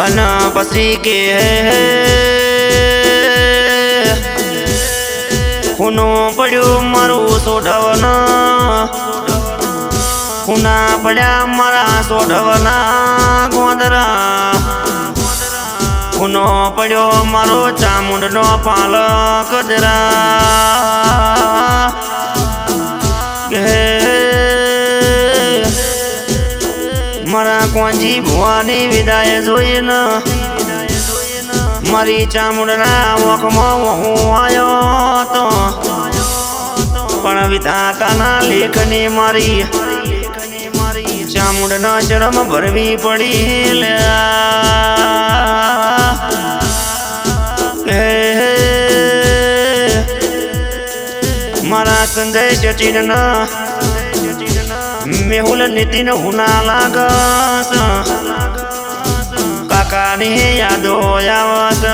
अना पसी के खुनो पड़ो मारो सोढ़वना खुना पड़ा मारा सोढ़वना गोदरा खुनो पड़ो मारो चामुंडनो पाल कदरा मारा कोंजी भुवानी विदाय जोईन मारी चामुंडना वखमा वहू आयो तो पण विधाताना लेखनी मारी चामुंडना शरम भरवी पड़ी ल्या मारा संजय सचिन मेहुल नितिन हुना लागस काका ने यादो आवत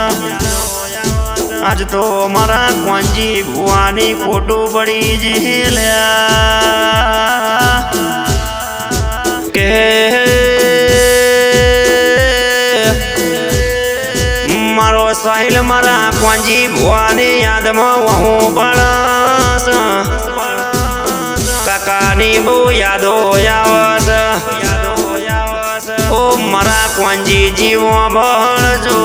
आज तो मारा कोंजी भुवानी फोटो बड़ी झेल्या के मारो साहिल मारा कोंजी भुवानी याद में वहू बड़स काकानी बो यादो आवत ओ मारा कोंजी जीवो बड़ जो